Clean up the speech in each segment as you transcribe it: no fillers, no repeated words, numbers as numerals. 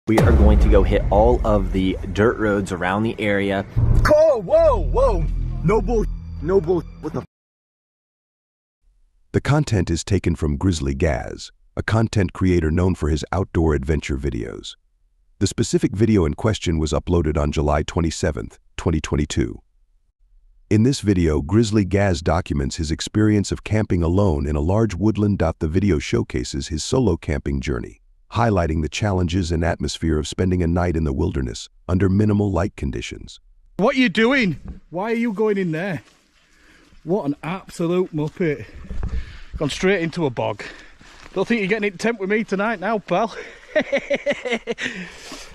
We are going to go hit all of the dirt roads around the area. Oh, whoa! No bull, what the? The content is taken from Grizzly Gaz, a content creator known for his outdoor adventure videos. The specific video in question was uploaded on July 27, 2022. In this video, Grizzly Gaz documents his experience of camping alone in a large woodland. The video showcases his solo camping journey, highlighting the challenges and atmosphere of spending a night in the wilderness under minimal light conditions. What are you doing? Why are you going in there? What an absolute muppet. Gone straight into a bog. Don't think you're getting in tent with me tonight now, pal.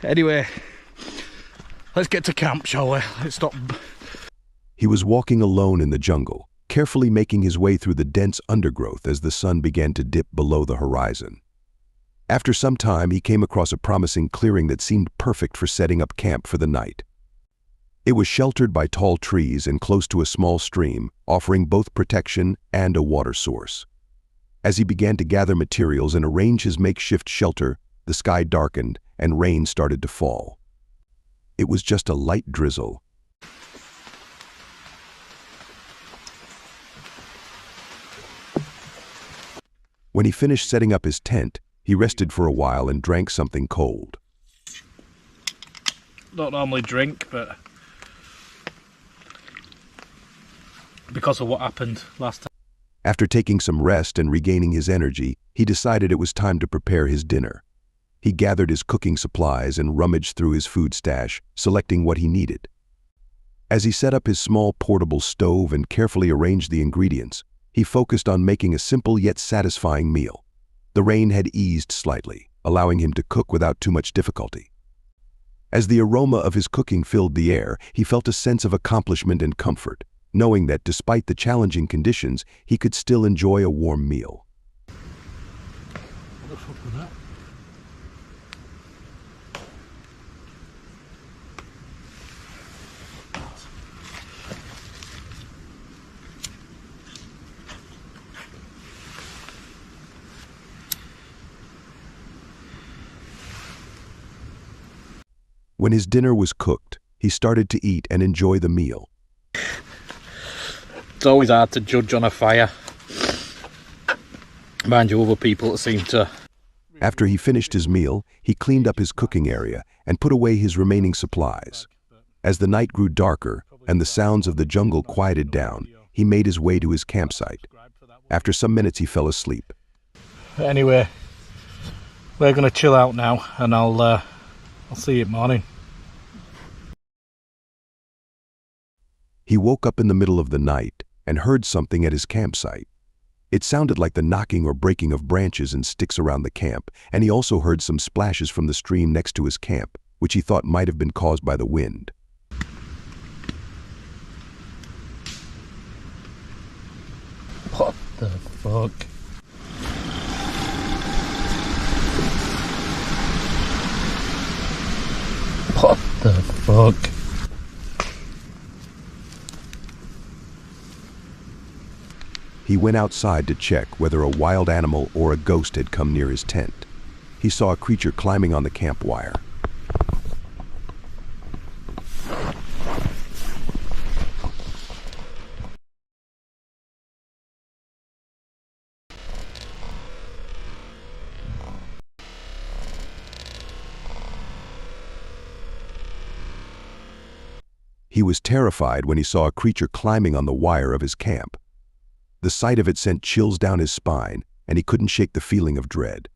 Anyway, let's get to camp, shall we? Let's stop. He was walking alone in the jungle, carefully making his way through the dense undergrowth as the sun began to dip below the horizon. After some time, he came across a promising clearing that seemed perfect for setting up camp for the night. It was sheltered by tall trees and close to a small stream, offering both protection and a water source. As he began to gather materials and arrange his makeshift shelter, the sky darkened and rain started to fall. It was just a light drizzle. When he finished setting up his tent, he rested for a while and drank something cold. Don't normally drink, but because of what happened last time. After taking some rest and regaining his energy, he decided it was time to prepare his dinner. He gathered his cooking supplies and rummaged through his food stash, selecting what he needed. As he set up his small portable stove and carefully arranged the ingredients, he focused on making a simple yet satisfying meal. The rain had eased slightly, allowing him to cook without too much difficulty. As the aroma of his cooking filled the air, he felt a sense of accomplishment and comfort, knowing that despite the challenging conditions, he could still enjoy a warm meal. What the fuck was that? When his dinner was cooked, he started to eat and enjoy the meal. It's always hard to judge on a fire. Mind you, other people seem to... After he finished his meal, he cleaned up his cooking area and put away his remaining supplies. As the night grew darker and the sounds of the jungle quieted down, he made his way to his campsite. After some minutes, he fell asleep. Anyway, we're going to chill out now, and I'll see you in the morning. He woke up in the middle of the night and heard something at his campsite. It sounded like the knocking or breaking of branches and sticks around the camp, and he also heard some splashes from the stream next to his camp, which he thought might have been caused by the wind. What the fuck? What the fuck? He went outside to check whether a wild animal or a ghost had come near his tent. He saw a creature climbing on the camp wire. He was terrified when he saw a creature climbing on the wire of his camp. The sight of it sent chills down his spine, and he couldn't shake the feeling of dread.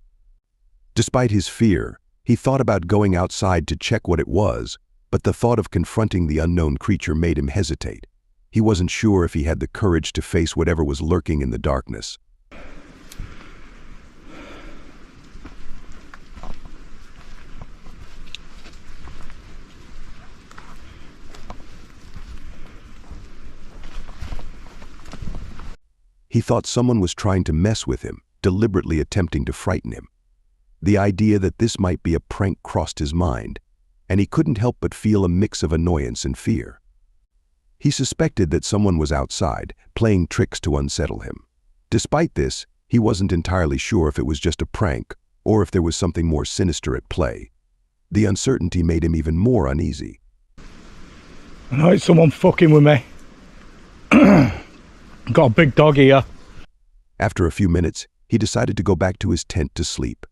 Despite his fear, he thought about going outside to check what it was, but the thought of confronting the unknown creature made him hesitate. He wasn't sure if he had the courage to face whatever was lurking in the darkness. He thought someone was trying to mess with him, deliberately attempting to frighten him. The idea that this might be a prank crossed his mind, and he couldn't help but feel a mix of annoyance and fear. He suspected that someone was outside, playing tricks to unsettle him. Despite this, he wasn't entirely sure if it was just a prank or if there was something more sinister at play. The uncertainty made him even more uneasy. I know it's someone fucking with me. Got a big dog here. After a few minutes, he decided to go back to his tent to sleep.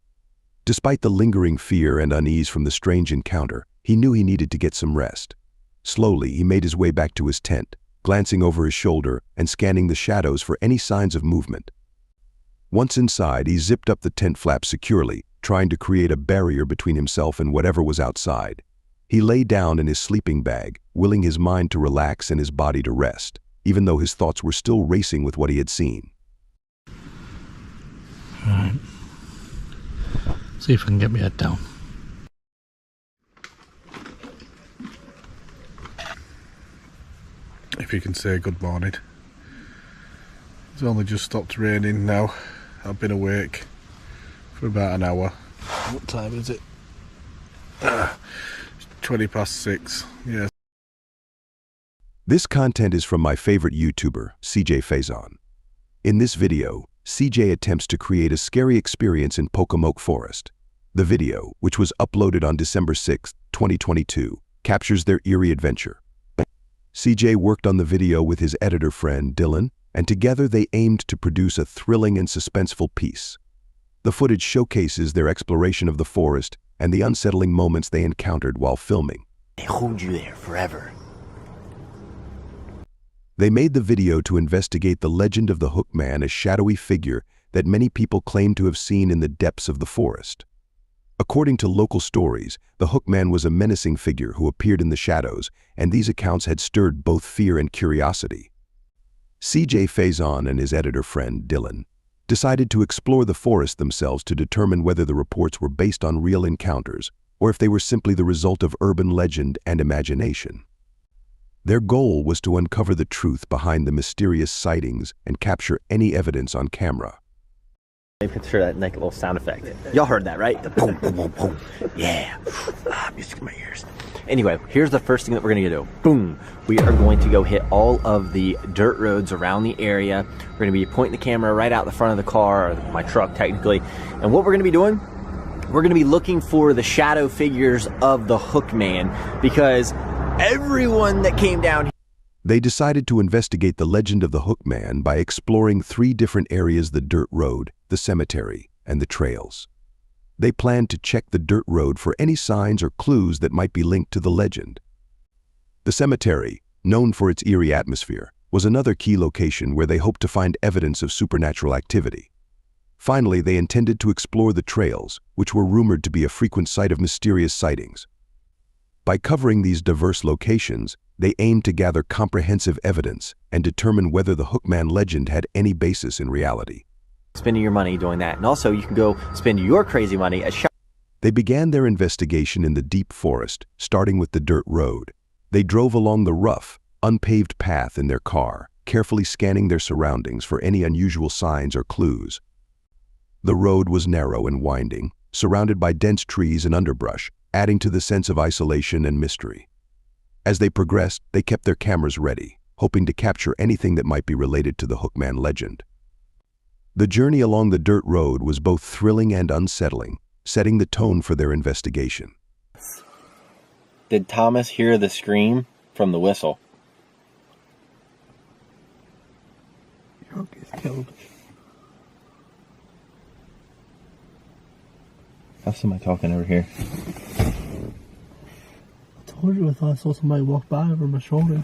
Despite the lingering fear and unease from the strange encounter, he knew he needed to get some rest. Slowly, he made his way back to his tent, glancing over his shoulder and scanning the shadows for any signs of movement. Once inside, he zipped up the tent flap securely, trying to create a barrier between himself and whatever was outside. He lay down in his sleeping bag, willing his mind to relax and his body to rest, even though his thoughts were still racing with what he had seen. Alright. See if I can get my head down. If you can say good morning. It's only just stopped raining now. I've been awake for about an hour. What time is it? 6:20. Yeah. This content is from my favorite YouTuber, CJ Faison. In this video, CJ attempts to create a scary experience in Pocomoke Forest. The video, which was uploaded on December 6, 2022, captures their eerie adventure. CJ worked on the video with his editor friend, Dylan, and together they aimed to produce a thrilling and suspenseful piece. The footage showcases their exploration of the forest and the unsettling moments they encountered while filming. They hold you there forever. They made the video to investigate the legend of the Hook Man, a shadowy figure that many people claim to have seen in the depths of the forest. According to local stories, the Hook Man was a menacing figure who appeared in the shadows, and these accounts had stirred both fear and curiosity. CJ Faison and his editor friend, Dylan, decided to explore the forest themselves to determine whether the reports were based on real encounters or if they were simply the result of urban legend and imagination. Their goal was to uncover the truth behind the mysterious sightings and capture any evidence on camera. Maybe picture that like little sound effect. Y'all heard that, right? The boom, boom, boom, boom. Yeah. Music in my ears. Anyway, here's the first thing that we're gonna do. Boom. We are going to go hit all of the dirt roads around the area. We're gonna be pointing the camera right out the front of the car, or my truck technically. And what we're gonna be doing, we're gonna be looking for the shadow figures of the Hook Man, because everyone that came down here. They decided to investigate the legend of the Hook Man by exploring 3 different areas: the dirt road, the cemetery, and the trails. They planned to check the dirt road for any signs or clues that might be linked to the legend. The cemetery, known for its eerie atmosphere, was another key location where they hoped to find evidence of supernatural activity. Finally, they intended to explore the trails, which were rumored to be a frequent site of mysterious sightings. By covering these diverse locations, they aimed to gather comprehensive evidence and determine whether the Hook Man legend had any basis in reality. Spending your money doing that. And also you can go spend your crazy money at They began their investigation in the deep forest, starting with the dirt road. They drove along the rough, unpaved path in their car, carefully scanning their surroundings for any unusual signs or clues. The road was narrow and winding, surrounded by dense trees and underbrush, adding to the sense of isolation and mystery. As they progressed, they kept their cameras ready, hoping to capture anything that might be related to the Hook Man legend. The journey along the dirt road was both thrilling and unsettling, setting the tone for their investigation. Did Thomas hear the scream from the whistle? Your hook is killed. How's somebody talking over here? I told you I thought I saw somebody walk by over my shoulder.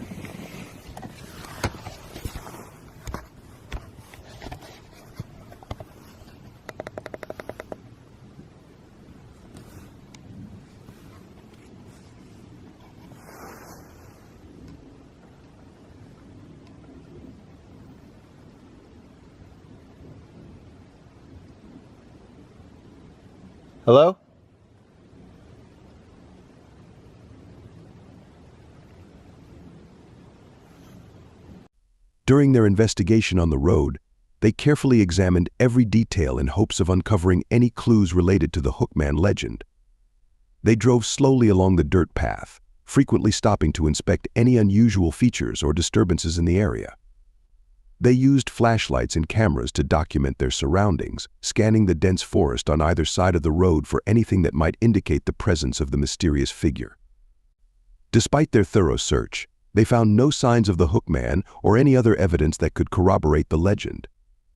Hello? During their investigation on the road, they carefully examined every detail in hopes of uncovering any clues related to the Hook Man legend. They drove slowly along the dirt path, frequently stopping to inspect any unusual features or disturbances in the area. They used flashlights and cameras to document their surroundings, scanning the dense forest on either side of the road for anything that might indicate the presence of the mysterious figure. Despite their thorough search, they found no signs of the Hookman or any other evidence that could corroborate the legend.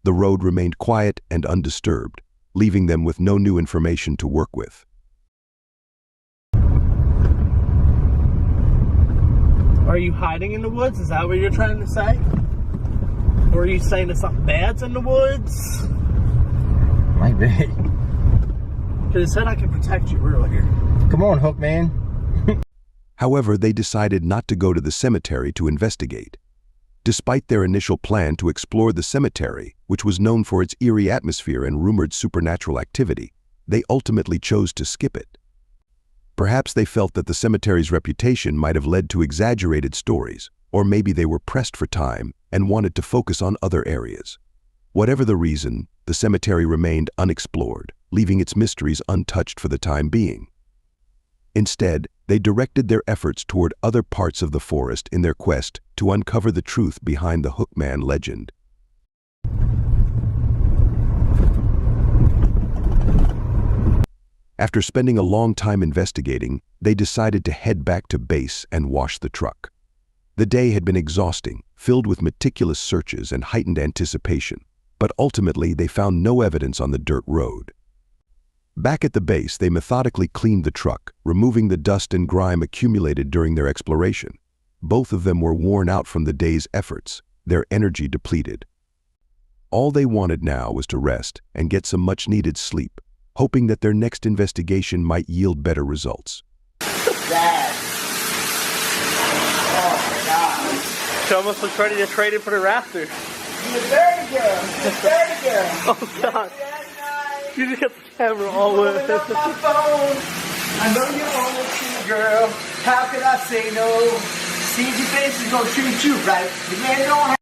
The road remained quiet and undisturbed, leaving them with no new information to work with. Are you hiding in the woods? Is that what you're trying to say? Or are you saying that something bad's in the woods? Might be. Because it said I can protect you earlier. Come on, Hookman. However, they decided not to go to the cemetery to investigate. Despite their initial plan to explore the cemetery, which was known for its eerie atmosphere and rumored supernatural activity, they ultimately chose to skip it. Perhaps they felt that the cemetery's reputation might have led to exaggerated stories, or maybe they were pressed for time and wanted to focus on other areas. Whatever the reason, the cemetery remained unexplored, leaving its mysteries untouched for the time being. Instead, they directed their efforts toward other parts of the forest in their quest to uncover the truth behind the Hookman legend. After spending a long time investigating, they decided to head back to base and wash the truck. The day had been exhausting, filled with meticulous searches and heightened anticipation, but ultimately they found no evidence on the dirt road. Back at the base, they methodically cleaned the truck, removing the dust and grime accumulated during their exploration. Both of them were worn out from the day's efforts, their energy depleted. All they wanted now was to rest and get some much-needed sleep, hoping that their next investigation might yield better results. Dad. Oh my God. She almost looks ready to trade it for the raptor. You're dirty girl. You're dirty girl. Oh God. You just got the camera all the way. Pulling up my phone. I know you're on with you, girl. How could I say no? See, your face is gonna treat you right. The man don't have